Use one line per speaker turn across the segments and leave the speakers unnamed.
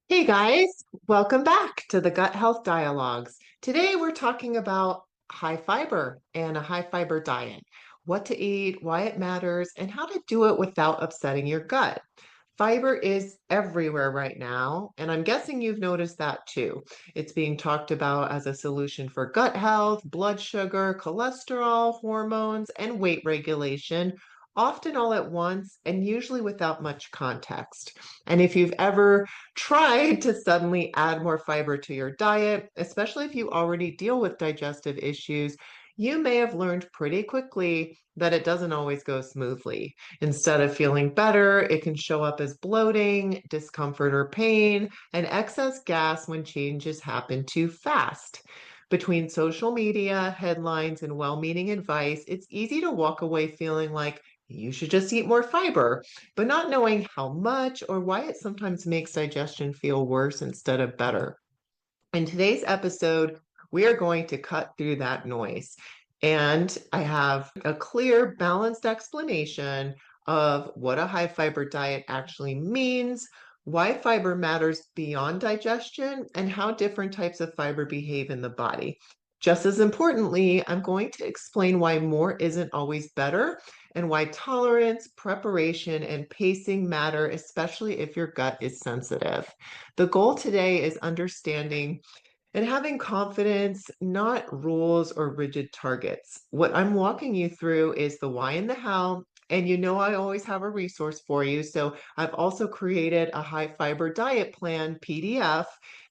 Hey guys, welcome back to the Gut Health Dialogues. Today we're talking about high fiber and a high fiber diet, what to eat, why it matters, and how to do it without upsetting your gut. Fiber is everywhere right now, and I'm guessing you've noticed that too. It's being talked about as a solution for gut health, blood sugar, cholesterol, hormones, and weight regulation, often all at once and usually without much context. And if you've ever tried to suddenly add more fiber to your diet, especially if you already deal with digestive issues, you may have learned pretty quickly that it doesn't always go smoothly. Instead of feeling better, it can show up as bloating, discomfort or pain, and excess gas when changes happen too fast. Between social media, headlines, and well meaning advice, it's easy to walk away feeling like you should just eat more fiber, but not knowing how much or why it sometimes makes digestion feel worse instead of better. In today's episode, we are going to cut through that noise. And I have a clear, balanced explanation of what a high fiber diet actually means, why fiber matters beyond digestion, and how different types of fiber behave in the body. Just as importantly, I'm going to explain why more isn't always better and why tolerance, preparation, and pacing matter, especially if your gut is sensitive. The goal today is understanding and having confidence, not rules or rigid targets. What I'm walking you through is the why and the how. And you know, I always have a resource for you. So I've also created a high fiber diet plan PDF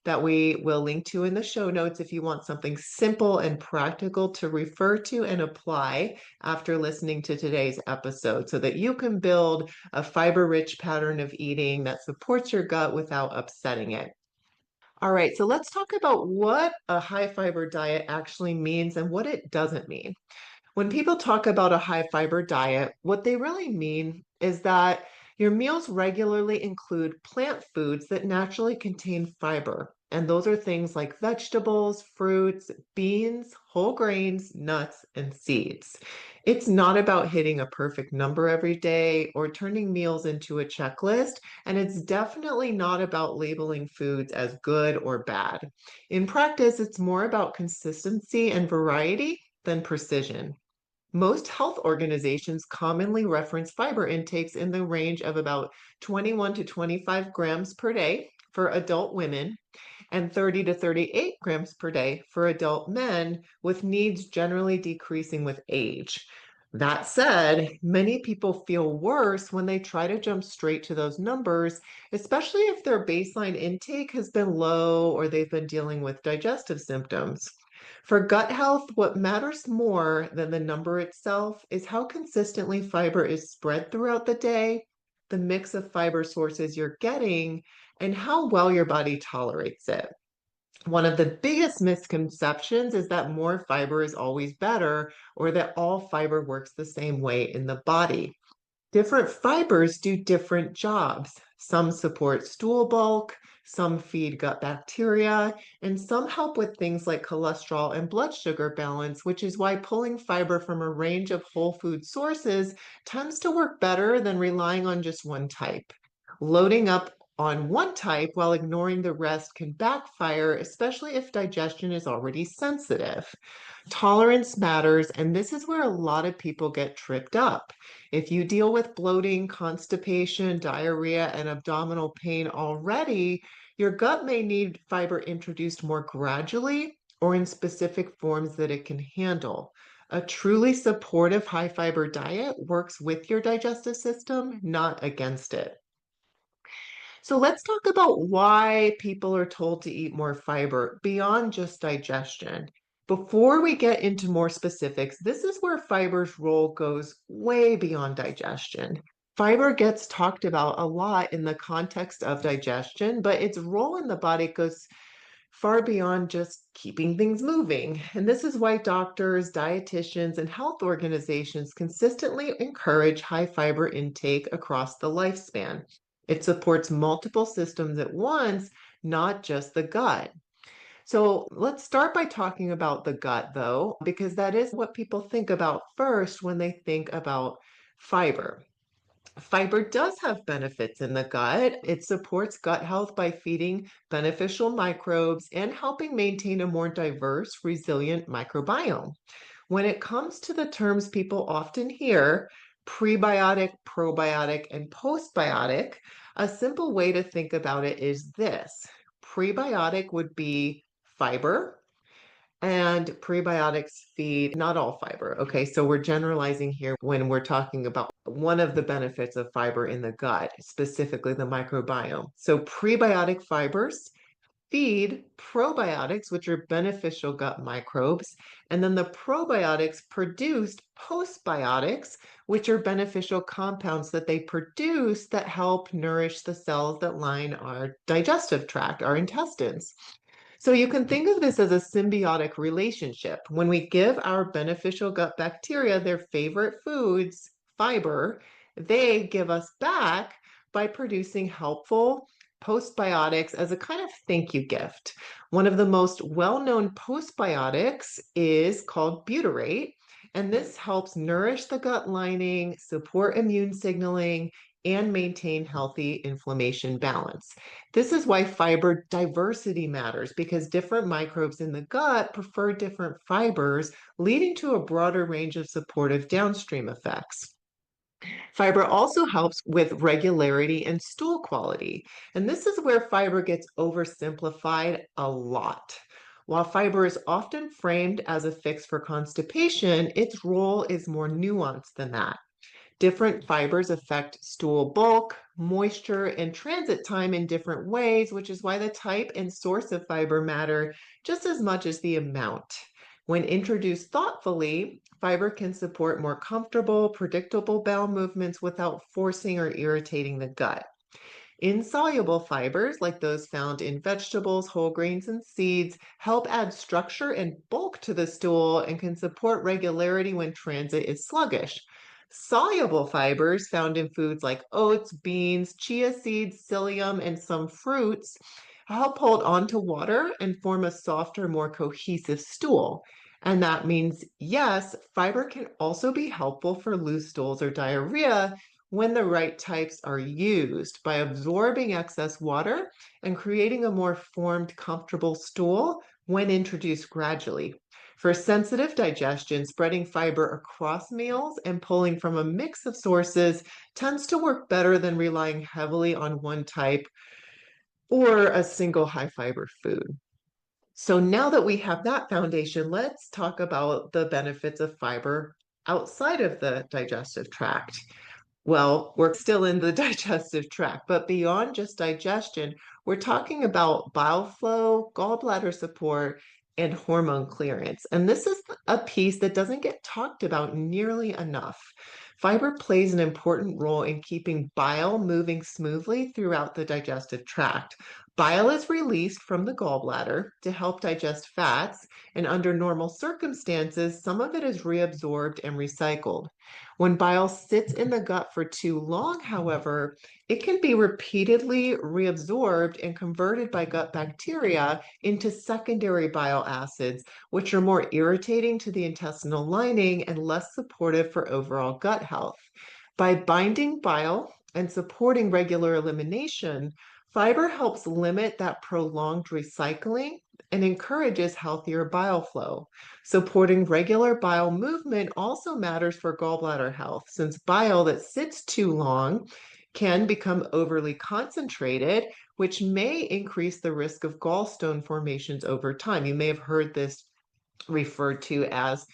that we will link to in the show notes if you want something simple and practical to refer to and apply after listening to today's episode so that you can build a fiber rich pattern of eating that supports your gut without upsetting it. All right, so let's talk about what a high fiber diet actually means and what it doesn't mean. When people talk about a high fiber diet, what they really mean is that your meals regularly include plant foods that naturally contain fiber. And those are things like vegetables, fruits, beans, whole grains, nuts, and seeds. It's not about hitting a perfect number every day or turning meals into a checklist. And it's definitely not about labeling foods as good or bad. In practice, it's more about consistency and variety than precision. Most health organizations commonly reference fiber intakes in the range of about 21 to 25 grams per day for adult women and 30 to 38 grams per day for adult men, with needs generally decreasing with age. That said, many people feel worse when they try to jump straight to those numbers, especially if their baseline intake has been low or they've been dealing with digestive symptoms. For gut health, what matters more than the number itself is how consistently fiber is spread throughout the day, the mix of fiber sources you're getting, and how well your body tolerates it. One of the biggest misconceptions is that more fiber is always better or that all fiber works the same way in the body. Different fibers do different jobs. Some support stool bulk, some feed gut bacteria, and some help with things like cholesterol and blood sugar balance, which is why pulling fiber from a range of whole food sources tends to work better than relying on just one type. Loading up on one type while ignoring the rest can backfire, especially if digestion is already sensitive. Tolerance matters, and this is where a lot of people get tripped up. If you deal with bloating, constipation, diarrhea, and abdominal pain already, your gut may need fiber introduced more gradually or in specific forms that it can handle. A truly supportive high fiber diet works with your digestive system, not against it. So let's talk about why people are told to eat more fiber beyond just digestion. Before we get into more specifics, this is where fiber's role goes way beyond digestion. Fiber gets talked about a lot in the context of digestion, but its role in the body goes far beyond just keeping things moving. And this is why doctors, dietitians, and health organizations consistently encourage high fiber intake across the lifespan. It supports multiple systems at once, not just the gut. So let's start by talking about the gut, though, because that is what people think about first when they think about fiber. Fiber does have benefits in the gut. It supports gut health by feeding beneficial microbes and helping maintain a more diverse, resilient microbiome. When it comes to the terms people often hear, prebiotic, probiotic, and postbiotic, a simple way to think about it is this. Prebiotic would be fiber, and prebiotics feed not all fiber. Okay, so we're generalizing here when we're talking about one of the benefits of fiber in the gut, specifically the microbiome. So prebiotic fibers feed probiotics, which are beneficial gut microbes, and then the probiotics produce postbiotics, which are beneficial compounds that they produce that help nourish the cells that line our digestive tract, our intestines. So you can think of this as a symbiotic relationship. When we give our beneficial gut bacteria their favorite foods, fiber, they give us back by producing helpful postbiotics as a kind of thank you gift. One of the most well-known postbiotics is called butyrate, and this helps nourish the gut lining, support immune signaling, and maintain healthy inflammation balance. This is why fiber diversity matters, because different microbes in the gut prefer different fibers, leading to a broader range of supportive downstream effects. Fiber also helps with regularity and stool quality, and this is where fiber gets oversimplified a lot. While fiber is often framed as a fix for constipation, its role is more nuanced than that. Different fibers affect stool bulk, moisture, and transit time in different ways, which is why the type and source of fiber matter just as much as the amount. When introduced thoughtfully, fiber can support more comfortable, predictable bowel movements without forcing or irritating the gut. Insoluble fibers, like those found in vegetables, whole grains, and seeds, help add structure and bulk to the stool and can support regularity when transit is sluggish. Soluble fibers found in foods like oats, beans, chia seeds, psyllium, and some fruits help hold on to water and form a softer, more cohesive stool. And that means, yes, fiber can also be helpful for loose stools or diarrhea when the right types are used by absorbing excess water and creating a more formed, comfortable stool when introduced gradually. For sensitive digestion, spreading fiber across meals and pulling from a mix of sources tends to work better than relying heavily on one type or a single high fiber food. So now that we have that foundation, let's talk about the benefits of fiber outside of the digestive tract. Well, we're still in the digestive tract, but beyond just digestion, we're talking about bile flow, gallbladder support, and hormone clearance. And this is a piece that doesn't get talked about nearly enough. Fiber plays an important role in keeping bile moving smoothly throughout the digestive tract. Bile is released from the gallbladder to help digest fats, and under normal circumstances, some of it is reabsorbed and recycled. When bile sits in the gut for too long, however, it can be repeatedly reabsorbed and converted by gut bacteria into secondary bile acids, which are more irritating to the intestinal lining and less supportive for overall gut health. By binding bile and supporting regular elimination, fiber helps limit that prolonged recycling and encourages healthier bile flow. Supporting regular bile movement also matters for gallbladder health, since bile that sits too long can become overly concentrated, which may increase the risk of gallstone formations over time. You may have heard this referred to as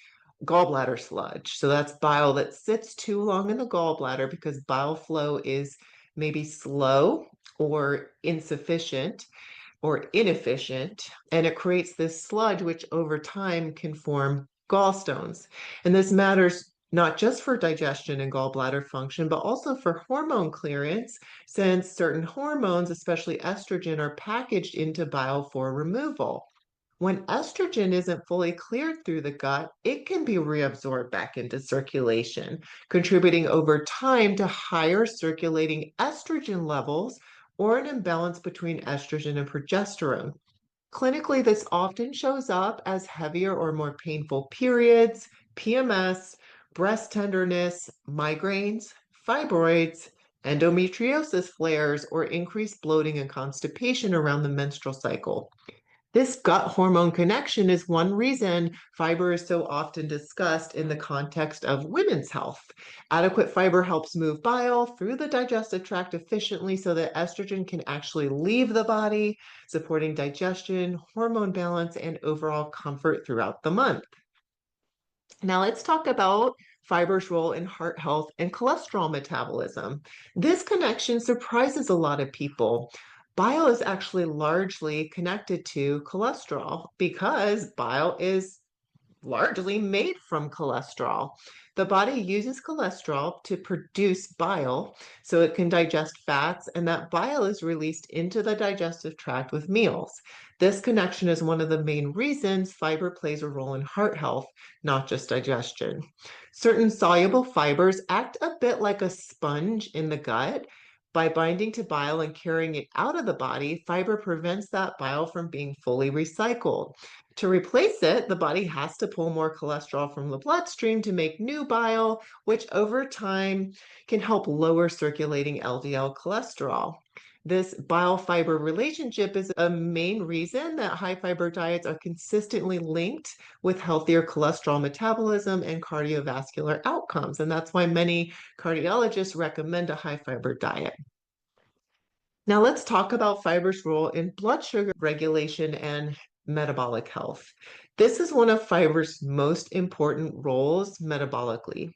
gallbladder sludge. So that's bile that sits too long in the gallbladder because bile flow is maybe slow or insufficient or inefficient, and it creates this sludge which over time can form gallstones. And this matters not just for digestion and gallbladder function, but also for hormone clearance, since certain hormones, especially estrogen, are packaged into bile for removal. When estrogen isn't fully cleared through the gut, it can be reabsorbed back into circulation, contributing over time to higher circulating estrogen levels or an imbalance between estrogen and progesterone. Clinically, this often shows up as heavier or more painful periods, PMS, breast tenderness, migraines, fibroids, endometriosis flares, or increased bloating and constipation around the menstrual cycle. This gut hormone connection is one reason fiber is so often discussed in the context of women's health. Adequate fiber helps move bile through the digestive tract efficiently so that estrogen can actually leave the body, supporting digestion, hormone balance, and overall comfort throughout the month. Now let's talk about fiber's role in heart health and cholesterol metabolism. This connection surprises a lot of people. Bile is actually largely connected to cholesterol because bile is largely made from cholesterol. The body uses cholesterol to produce bile so it can digest fats, and that bile is released into the digestive tract with meals. This connection is one of the main reasons fiber plays a role in heart health, not just digestion. Certain soluble fibers act a bit like a sponge in the gut. By binding to bile and carrying it out of the body, fiber prevents that bile from being fully recycled. To replace it, the body has to pull more cholesterol from the bloodstream to make new bile, which over time can help lower circulating LDL cholesterol. This bile fiber relationship is a main reason that high fiber diets are consistently linked with healthier cholesterol metabolism and cardiovascular outcomes. And that's why many cardiologists recommend a high fiber diet. Now let's talk about fiber's role in blood sugar regulation and metabolic health. This is one of fiber's most important roles metabolically.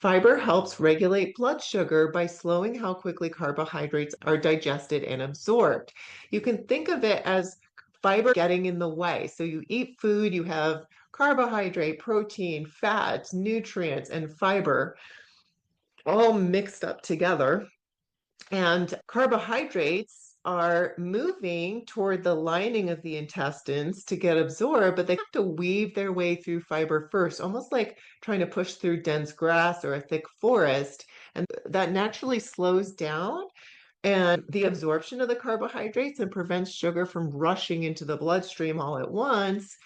Fiber helps regulate blood sugar by slowing how quickly carbohydrates are digested and absorbed. You can think of it as fiber getting in the way. So you eat food, you have carbohydrate, protein, fats, nutrients, and fiber all mixed up together. And carbohydrates are moving toward the lining of the intestines to get absorbed, but they have to weave their way through fiber first, almost like trying to push through dense grass or a thick forest. And that naturally slows down and the absorption of the carbohydrates and prevents sugar from rushing into the bloodstream all at once,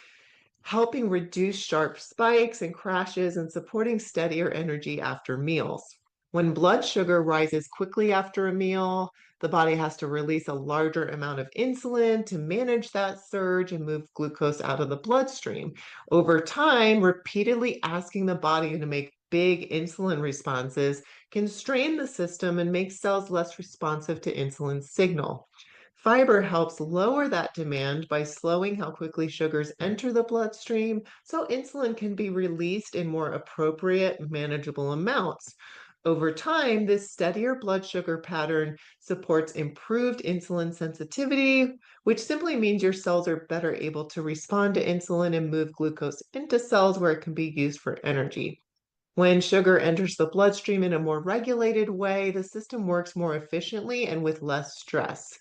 helping reduce sharp spikes and crashes and supporting steadier energy after meals. When blood sugar rises quickly after a meal, the body has to release a larger amount of insulin to manage that surge and move glucose out of the bloodstream. Over time, repeatedly asking the body to make big insulin responses can strain the system and make cells less responsive to insulin signal. Fiber helps lower that demand by slowing how quickly sugars enter the bloodstream so insulin can be released in more appropriate, manageable amounts. Over time, this steadier blood sugar pattern supports improved insulin sensitivity, which simply means your cells are better able to respond to insulin and move glucose into cells where it can be used for energy. When sugar enters the bloodstream in a more regulated way, the system works more efficiently and with less stress.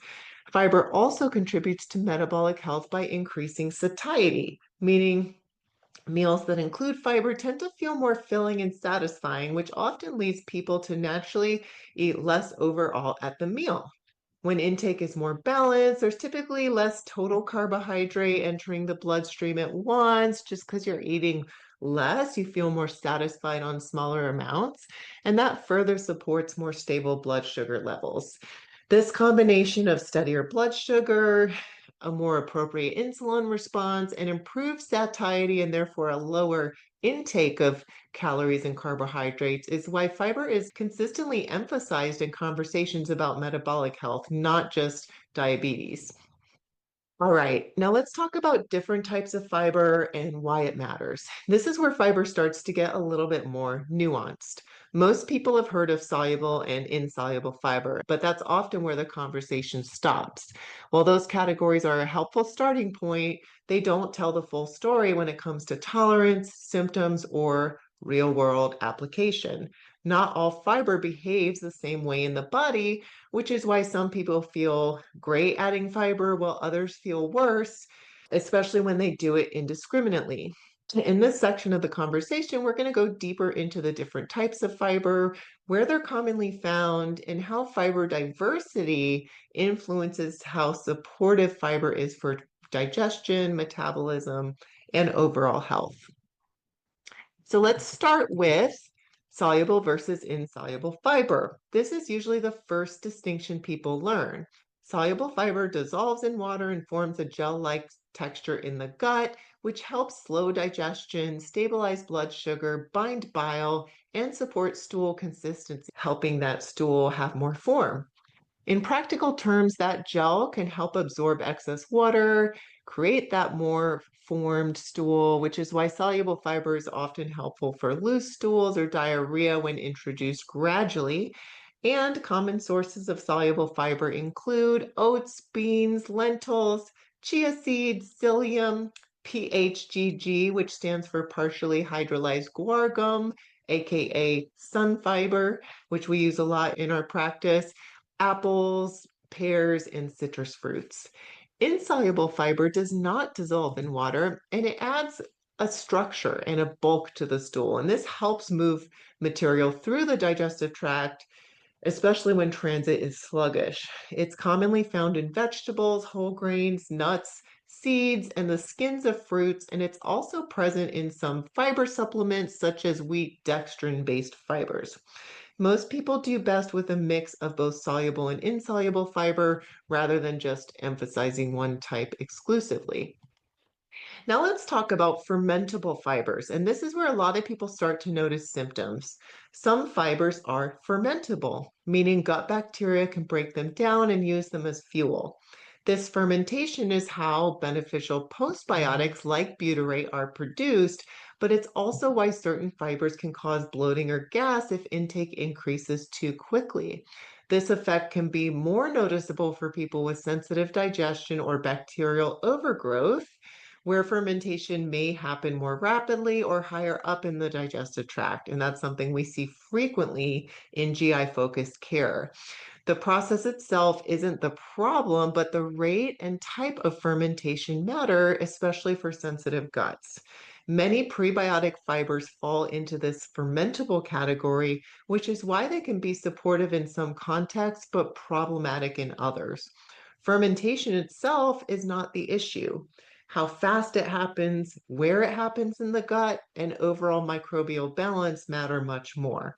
Fiber also contributes to metabolic health by increasing satiety, meaning meals that include fiber tend to feel more filling and satisfying, which often leads people to naturally eat less overall at the meal. When intake is more balanced, there's typically less total carbohydrate entering the bloodstream at once. Just because you're eating less, you feel more satisfied on smaller amounts, and that further supports more stable blood sugar levels. This combination of steadier blood sugar, a more appropriate insulin response, and improved satiety, and therefore a lower intake of calories and carbohydrates, is why fiber is consistently emphasized in conversations about metabolic health, not just diabetes. All right, now let's talk about different types of fiber and why it matters. This is where fiber starts to get a little bit more nuanced. Most people have heard of soluble and insoluble fiber, but that's often where the conversation stops. While those categories are a helpful starting point, they don't tell the full story when it comes to tolerance, symptoms, or real world application. Not all fiber behaves the same way in the body, which is why some people feel great adding fiber while others feel worse, especially when they do it indiscriminately. In this section of the conversation, we're going to go deeper into the different types of fiber, where they're commonly found, and how fiber diversity influences how supportive fiber is for digestion, metabolism, and overall health. So let's start with Soluble versus insoluble fiber. This is usually the first distinction people learn. Soluble fiber dissolves in water and forms a gel-like texture in the gut, which helps slow digestion, stabilize blood sugar, bind bile, and support stool consistency, helping that stool have more form. In practical terms, that gel can help absorb excess water, create that more formed stool, which is why soluble fiber is often helpful for loose stools or diarrhea when introduced gradually. And common sources of soluble fiber include oats, beans, lentils, chia seeds, psyllium, PHGG, which stands for partially hydrolyzed guar gum, aka sun fiber, which we use a lot in our practice, apples, pears, and citrus fruits. Insoluble fiber does not dissolve in water, and it adds a structure and a bulk to the stool. And this helps move material through the digestive tract, especially when transit is sluggish. It's commonly found in vegetables, whole grains, nuts, seeds, and the skins of fruits, and it's also present in some fiber supplements such as wheat dextrin-based fibers. Most people do best with a mix of both soluble and insoluble fiber rather than just emphasizing one type exclusively. Now let's talk about fermentable fibers, and this is where a lot of people start to notice symptoms. Some fibers are fermentable, meaning gut bacteria can break them down and use them as fuel. This fermentation is how beneficial postbiotics like butyrate are produced, but it's also why certain fibers can cause bloating or gas if intake increases too quickly. This effect can be more noticeable for people with sensitive digestion or bacterial overgrowth, where fermentation may happen more rapidly or higher up in the digestive tract. And that's something we see frequently in GI focused care. The process itself isn't the problem, but the rate and type of fermentation matter, especially for sensitive guts. Many prebiotic fibers fall into this fermentable category, which is why they can be supportive in some contexts, but problematic in others. Fermentation itself is not the issue. How fast it happens, where it happens in the gut, and overall microbial balance matter much more.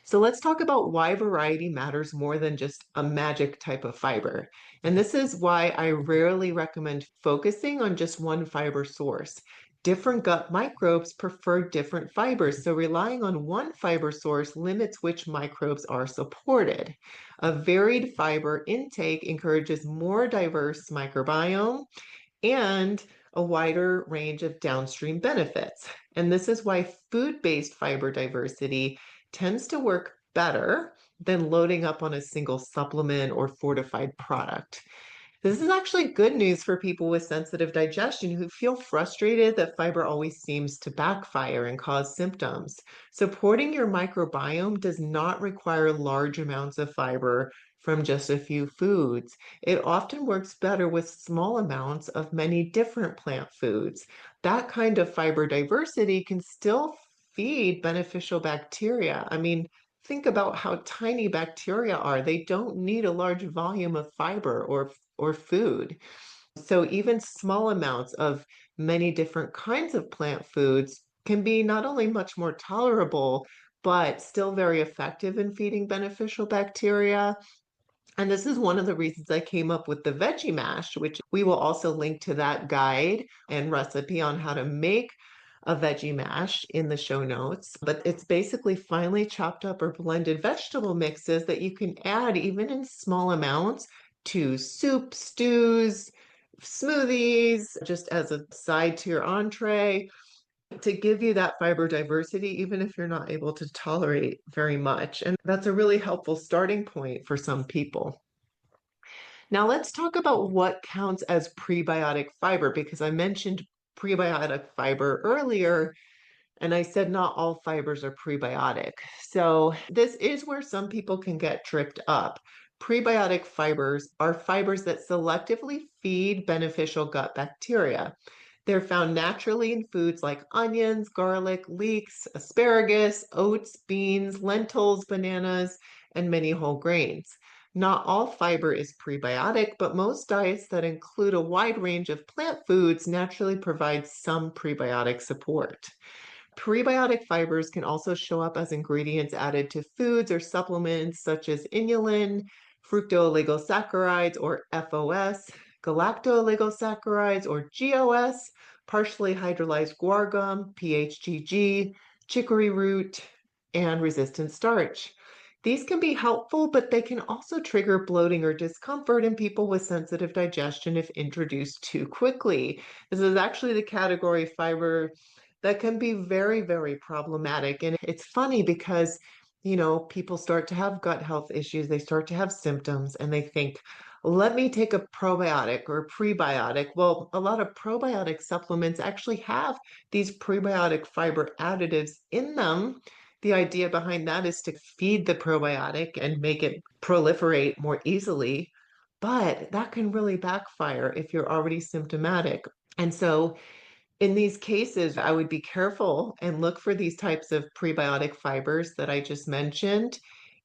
So let's talk about why variety matters more than just a magic type of fiber. And this is why I rarely recommend focusing on just one fiber source. Different gut microbes prefer different fibers, so relying on one fiber source limits which microbes are supported. A varied fiber intake encourages more diverse microbiome and a wider range of downstream benefits. And this is why food-based fiber diversity tends to work better than loading up on a single supplement or fortified product. This is actually good news for people with sensitive digestion who feel frustrated that fiber always seems to backfire and cause symptoms. Supporting your microbiome does not require large amounts of fiber from just a few foods. It often works better with small amounts of many different plant foods. That kind of fiber diversity can still feed beneficial bacteria. I mean, think about how tiny bacteria are. They don't need a large volume of fiber or food. So even small amounts of many different kinds of plant foods can be not only much more tolerable, but still very effective in feeding beneficial bacteria. And this is one of the reasons I came up with the veggie mash, which we will also link to that guide and recipe on how to make a veggie mash in the show notes. But it's basically finely chopped up or blended vegetable mixes that you can add even in small amounts to soup, stews, smoothies, just as a side to your entree to give you that fiber diversity, even if you're not able to tolerate very much. And that's a really helpful starting point for some people. Now let's talk about what counts as prebiotic fiber, because I mentioned prebiotic fiber earlier, and I said not all fibers are prebiotic. So this is where some people can get tripped up. Prebiotic fibers are fibers that selectively feed beneficial gut bacteria. They're found naturally in foods like onions, garlic, leeks, asparagus, oats, beans, lentils, bananas, and many whole grains. Not all fiber is prebiotic, but most diets that include a wide range of plant foods naturally provide some prebiotic support. Prebiotic fibers can also show up as ingredients added to foods or supplements such as inulin, fructooligosaccharides or FOS, galactooligosaccharides or GOS, partially hydrolyzed guar gum, PHGG, chicory root, and resistant starch. These can be helpful, but they can also trigger bloating or discomfort in people with sensitive digestion if introduced too quickly. This is actually the category of fiber that can be very, very problematic. And it's funny because, people start to have gut health issues, they start to have symptoms, and they think, let me take a probiotic or prebiotic. Well, a lot of probiotic supplements actually have these prebiotic fiber additives in them. The idea behind that is to feed the probiotic and make it proliferate more easily. But that can really backfire if you're already symptomatic. And so in these cases, I would be careful and look for these types of prebiotic fibers that I just mentioned.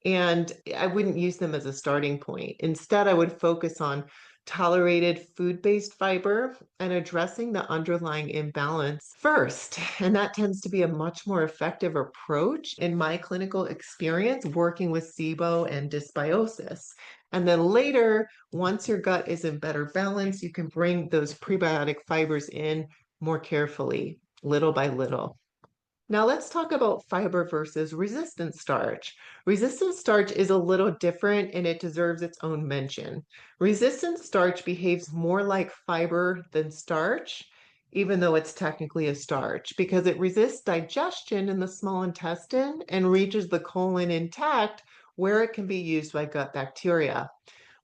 And I wouldn't use them as a starting point. Instead, I would focus on tolerated food-based fiber and addressing the underlying imbalance first. And that tends to be a much more effective approach in my clinical experience working with SIBO and dysbiosis. And then later, once your gut is in better balance, you can bring those prebiotic fibers in more carefully, little by little. Now let's talk about fiber versus resistant starch. Resistant starch is a little different and it deserves its own mention. Resistant starch behaves more like fiber than starch, even though it's technically a starch, because it resists digestion in the small intestine and reaches the colon intact where it can be used by gut bacteria.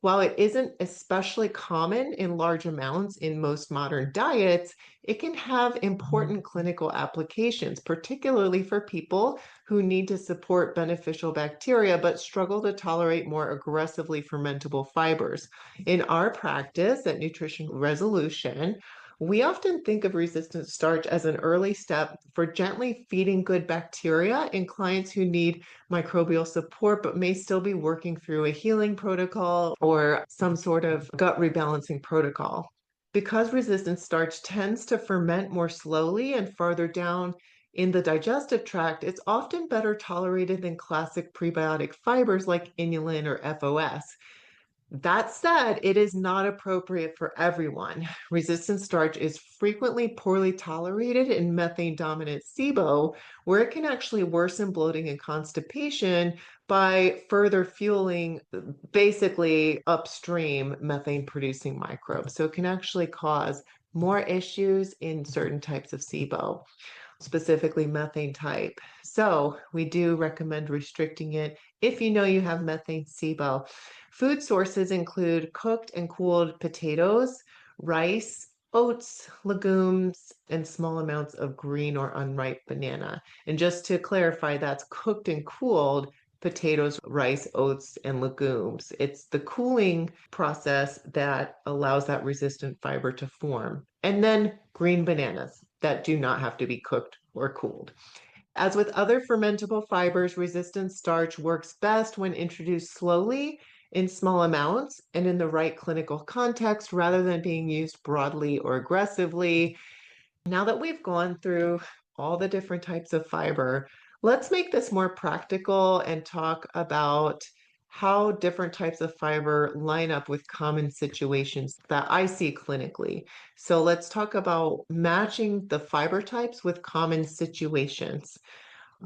While it isn't especially common in large amounts in most modern diets, it can have important clinical applications, particularly for people who need to support beneficial bacteria but struggle to tolerate more aggressively fermentable fibers. In our practice at Nutrition Resolution, we often think of resistant starch as an early step for gently feeding good bacteria in clients who need microbial support, but may still be working through a healing protocol or some sort of gut rebalancing protocol. Because resistant starch tends to ferment more slowly and farther down in the digestive tract, it's often better tolerated than classic prebiotic fibers like inulin or FOS. That said, it is not appropriate for everyone. Resistant starch is frequently poorly tolerated in methane-dominant SIBO, where it can actually worsen bloating and constipation by further fueling basically upstream methane-producing microbes. So it can actually cause more issues in certain types of SIBO, specifically methane type. So we do recommend restricting it if you know you have methane SIBO. Food sources include cooked and cooled potatoes, rice, oats, legumes, and small amounts of green or unripe banana. And just to clarify, that's cooked and cooled potatoes, rice, oats, and legumes. It's the cooling process that allows that resistant fiber to form. And then green bananas that do not have to be cooked or cooled. As with other fermentable fibers, resistant starch works best when introduced slowly in small amounts and in the right clinical context rather than being used broadly or aggressively. Now that we've gone through all the different types of fiber, let's make this more practical and talk about how different types of fiber line up with common situations that I see clinically. So let's talk about matching the fiber types with common situations.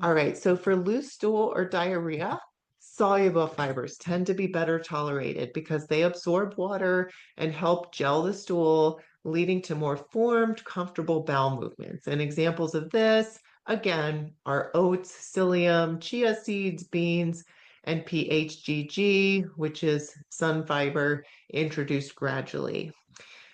All right, so for loose stool or diarrhea, soluble fibers tend to be better tolerated because they absorb water and help gel the stool, leading to more formed, comfortable bowel movements. And examples of this, again, are oats, psyllium, chia seeds, beans, and PHGG, which is sun fiber introduced gradually.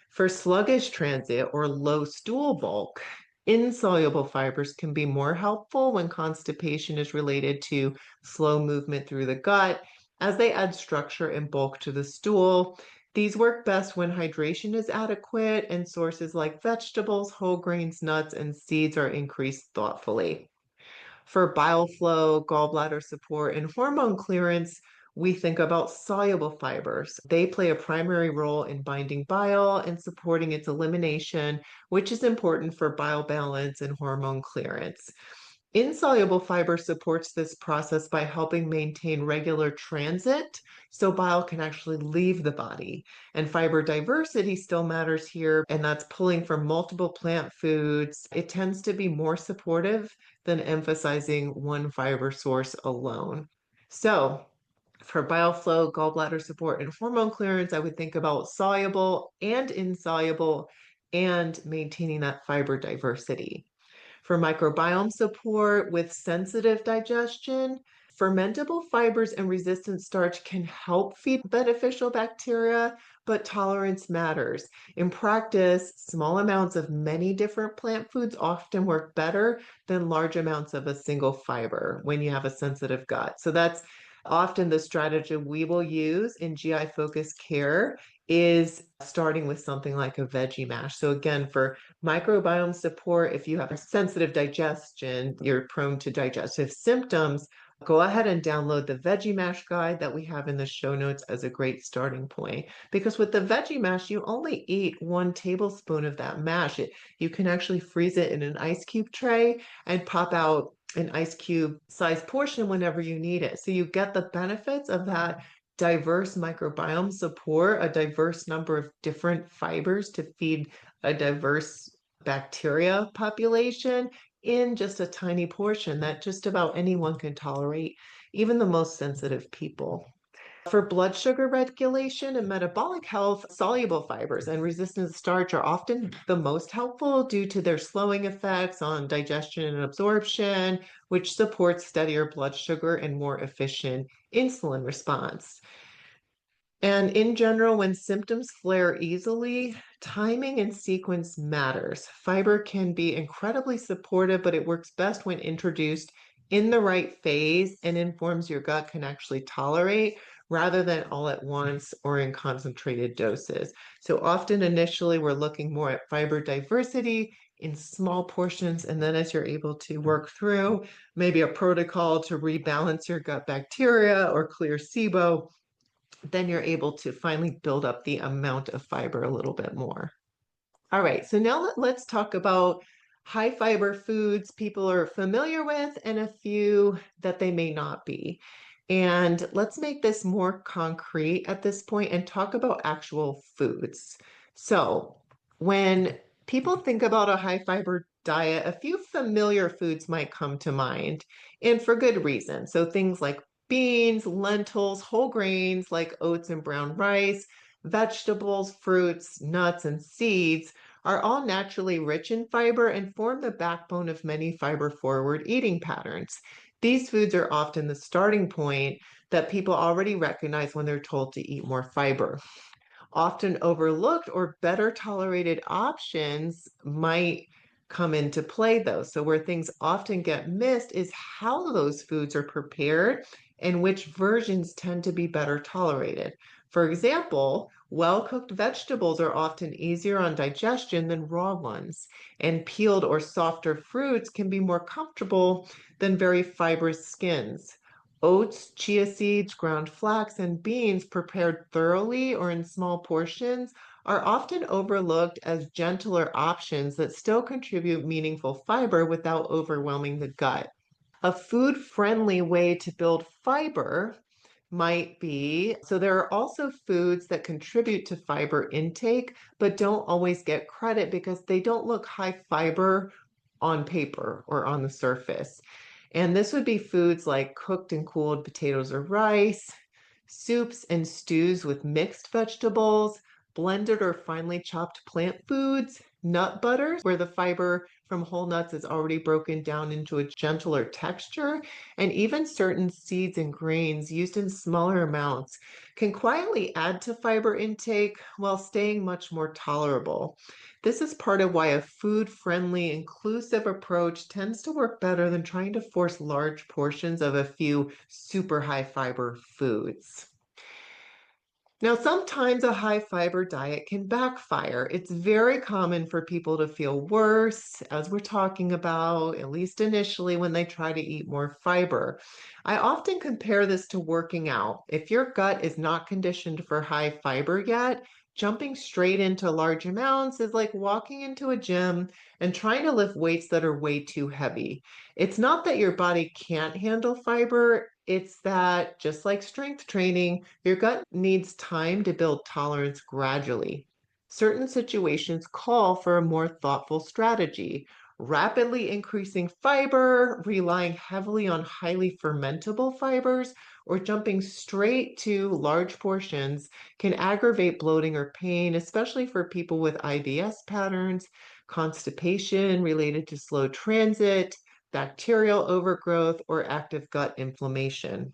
For sluggish transit or low stool bulk, insoluble fibers can be more helpful when constipation is related to slow movement through the gut, as they add structure and bulk to the stool. These work best when hydration is adequate and sources like vegetables, whole grains, nuts, and seeds are increased thoughtfully. For bile flow, gallbladder support, and hormone clearance, we think about soluble fibers. They play a primary role in binding bile and supporting its elimination, which is important for bile balance and hormone clearance. Insoluble fiber supports this process by helping maintain regular transit so bile can actually leave the body. And fiber diversity still matters here, and that's pulling from multiple plant foods. It tends to be more supportive than emphasizing one fiber source alone. So, for bile flow, gallbladder support, and hormone clearance, I would think about soluble and insoluble and maintaining that fiber diversity. For microbiome support with sensitive digestion, fermentable fibers and resistant starch can help feed beneficial bacteria, but tolerance matters. In practice, small amounts of many different plant foods often work better than large amounts of a single fiber when you have a sensitive gut. So that's often the strategy we will use in GI focused care is starting with something like a veggie mash. So again, for microbiome support, if you have a sensitive digestion, you're prone to digestive symptoms, go ahead and download the Veggie Mash guide that we have in the show notes as a great starting point. Because with the Veggie Mash, you only eat 1 tablespoon of that mash. You can actually freeze it in an ice cube tray and pop out an ice cube size portion whenever you need it. So you get the benefits of that diverse microbiome support, a diverse number of different fibers to feed a diverse bacteria population in just a tiny portion that just about anyone can tolerate, even the most sensitive people. For blood sugar regulation and metabolic health, soluble fibers and resistant starch are often the most helpful due to their slowing effects on digestion and absorption, which supports steadier blood sugar and more efficient insulin response. And in general, when symptoms flare easily, timing and sequence matters. Fiber can be incredibly supportive, but it works best when introduced in the right phase and informs your gut can actually tolerate rather than all at once or in concentrated doses. So often initially we're looking more at fiber diversity in small portions, and then as you're able to work through maybe a protocol to rebalance your gut bacteria or clear SIBO, then you're able to finally build up the amount of fiber a little bit more. All right, so now let's talk about high fiber foods people are familiar with and a few that they may not be. And let's make this more concrete at this point and talk about actual foods. So when people think about a high fiber diet, a few familiar foods might come to mind, and for good reason. So things like beans, lentils, whole grains like oats and brown rice, vegetables, fruits, nuts, and seeds are all naturally rich in fiber and form the backbone of many fiber-forward eating patterns. These foods are often the starting point that people already recognize when they're told to eat more fiber. Often overlooked or better tolerated options might come into play though. So where things often get missed is how those foods are prepared and which versions tend to be better tolerated. For example, well-cooked vegetables are often easier on digestion than raw ones, and peeled or softer fruits can be more comfortable than very fibrous skins. Oats, chia seeds, ground flax, and beans prepared thoroughly or in small portions are often overlooked as gentler options that still contribute meaningful fiber without overwhelming the gut. A food-friendly way to build fiber might be, so there are also foods that contribute to fiber intake, but don't always get credit because they don't look high fiber on paper or on the surface. And this would be foods like cooked and cooled potatoes or rice, soups and stews with mixed vegetables, blended or finely chopped plant foods, nut butters, where the fiber from whole nuts is already broken down into a gentler texture, and even certain seeds and grains used in smaller amounts can quietly add to fiber intake while staying much more tolerable. This is part of why a food-friendly, inclusive approach tends to work better than trying to force large portions of a few super high fiber foods. Now, sometimes a high fiber diet can backfire. It's very common for people to feel worse, as we're talking about, at least initially, when they try to eat more fiber. I often compare this to working out. If your gut is not conditioned for high fiber yet, jumping straight into large amounts is like walking into a gym and trying to lift weights that are way too heavy. It's not that your body can't handle fiber, it's that just like strength training, your gut needs time to build tolerance gradually. Certain situations call for a more thoughtful strategy. Rapidly increasing fiber, relying heavily on highly fermentable fibers, or jumping straight to large portions can aggravate bloating or pain, especially for people with IBS patterns, constipation related to slow transit, bacterial overgrowth, or active gut inflammation.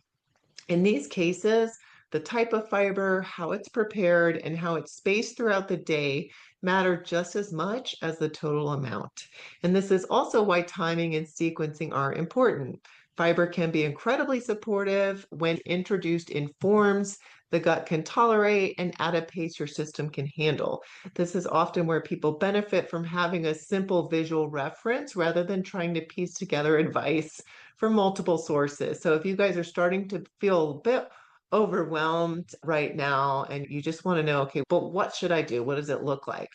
In these cases, the type of fiber, how it's prepared, and how it's spaced throughout the day matter just as much as the total amount. And this is also why timing and sequencing are important. Fiber can be incredibly supportive when introduced in forms the gut can tolerate and at a pace your system can handle. This is often where people benefit from having a simple visual reference rather than trying to piece together advice from multiple sources. So if you guys are starting to feel a bit overwhelmed right now and you just want to know, okay, but what should I do? What does it look like?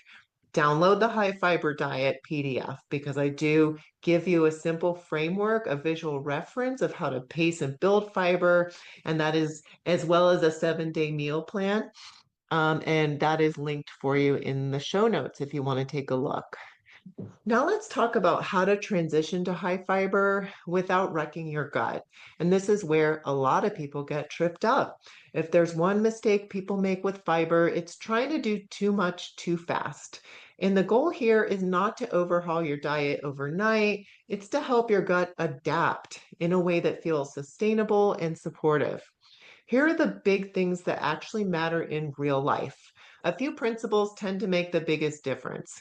Download the High Fiber Diet PDF because I do give you a simple framework, a visual reference of how to pace and build fiber, and that is as well as a 7-day meal plan. And that is linked for you in the show notes if you want to take a look. Now let's talk about how to transition to high fiber without wrecking your gut. And this is where a lot of people get tripped up. If there's one mistake people make with fiber, it's trying to do too much too fast. And the goal here is not to overhaul your diet overnight, it's to help your gut adapt in a way that feels sustainable and supportive. Here are the big things that actually matter in real life. A few principles tend to make the biggest difference.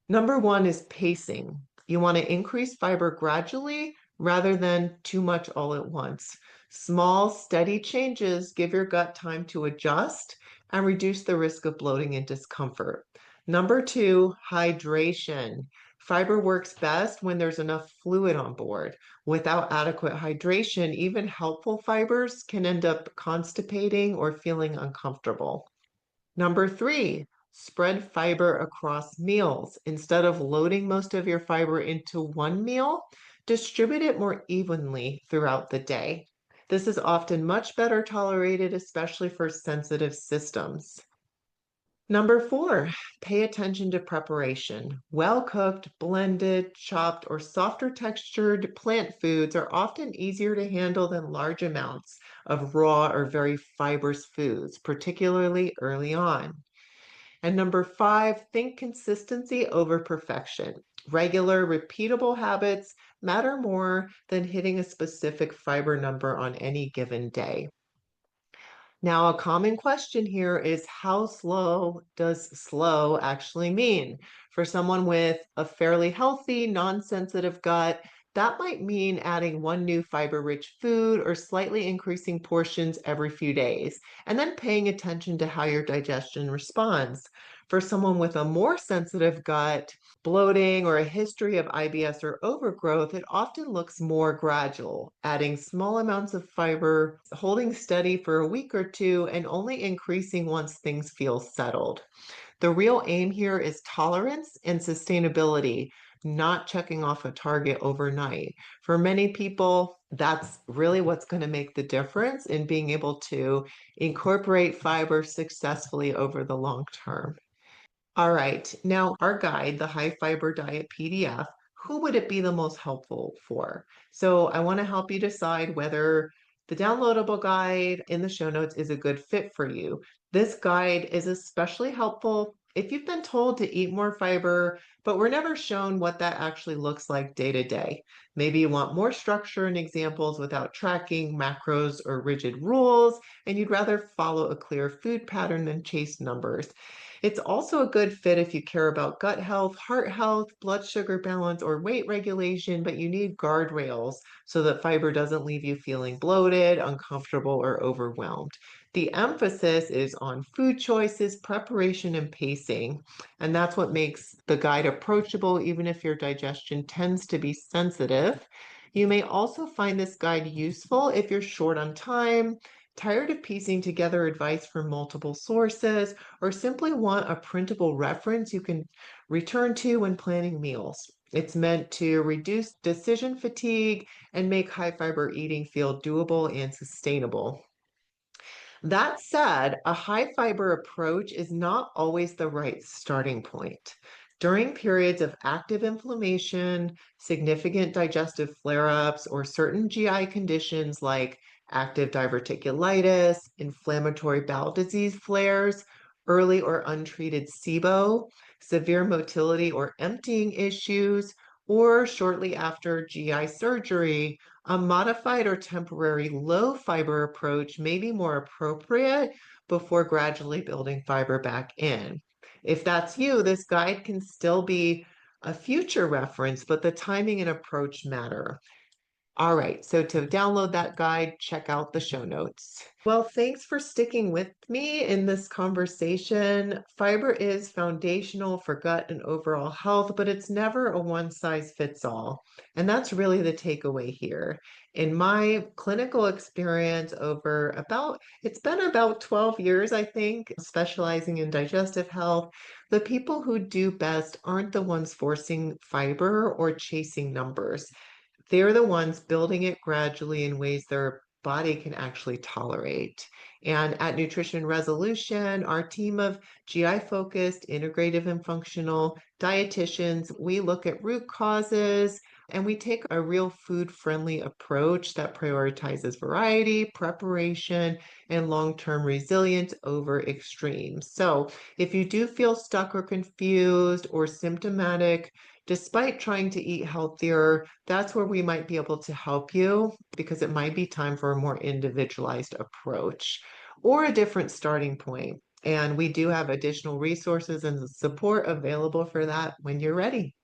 Number one is pacing. You want to increase fiber gradually rather than too much all at once. Small, steady changes give your gut time to adjust and reduce the risk of bloating and discomfort. Number two, hydration. Fiber works best when there's enough fluid on board. Without adequate hydration, even helpful fibers can end up constipating or feeling uncomfortable. Number three, spread fiber across meals. Instead of loading most of your fiber into one meal, distribute it more evenly throughout the day. This is often much better tolerated, especially for sensitive systems. Number four, pay attention to preparation. Well cooked, blended, chopped, or softer textured plant foods are often easier to handle than large amounts of raw or very fibrous foods, particularly early on. And number five, think consistency over perfection. Regular, repeatable habits matter more than hitting a specific fiber number on any given day. Now, a common question here is how slow does slow actually mean? For someone with a fairly healthy, non-sensitive gut, that might mean adding one new fiber-rich food or slightly increasing portions every few days, and then paying attention to how your digestion responds. For someone with a more sensitive gut, bloating, or a history of IBS or overgrowth, it often looks more gradual, adding small amounts of fiber, holding steady for a week or two, and only increasing once things feel settled. The real aim here is tolerance and sustainability, not checking off a target overnight. For many people, that's really what's going to make the difference in being able to incorporate fiber successfully over the long term. All right, now our guide, the High Fiber Diet PDF, who would it be the most helpful for? So I want to help you decide whether the downloadable guide in the show notes is a good fit for you. This guide is especially helpful if you've been told to eat more fiber, but we're never shown what that actually looks like day to day. Maybe you want more structure and examples without tracking, macros, or rigid rules, and you'd rather follow a clear food pattern than chase numbers. It's also a good fit if you care about gut health, heart health, blood sugar balance, or weight regulation, but you need guardrails so that fiber doesn't leave you feeling bloated, uncomfortable, or overwhelmed. The emphasis is on food choices, preparation, and pacing. And that's what makes the guide approachable, even if your digestion tends to be sensitive. You may also find this guide useful if you're short on time, tired of piecing together advice from multiple sources, or simply want a printable reference you can return to when planning meals. It's meant to reduce decision fatigue and make high fiber eating feel doable and sustainable. That said, a high fiber approach is not always the right starting point. During periods of active inflammation, significant digestive flare ups, or certain GI conditions like active diverticulitis, inflammatory bowel disease flares, early or untreated SIBO, severe motility or emptying issues, or shortly after GI surgery, a modified or temporary low fiber approach may be more appropriate before gradually building fiber back in. If that's you, this guide can still be a future reference, but the timing and approach matter. All right, so to download that guide, check out the show notes. Well, thanks for sticking with me in this conversation. Fiber is foundational for gut and overall health, but it's never a one size fits all. And that's really the takeaway here. In my clinical experience it's been about 12 years, I think, specializing in digestive health. The people who do best aren't the ones forcing fiber or chasing numbers. They're the ones building it gradually in ways their body can actually tolerate. And at Nutrition Resolution, our team of GI focused, integrative, and functional dietitians, we look at root causes and we take a real food friendly approach that prioritizes variety, preparation, and long term resilience over extremes. So if you do feel stuck or confused or symptomatic, despite trying to eat healthier, that's where we might be able to help you because it might be time for a more individualized approach or a different starting point. And we do have additional resources and support available for that when you're ready.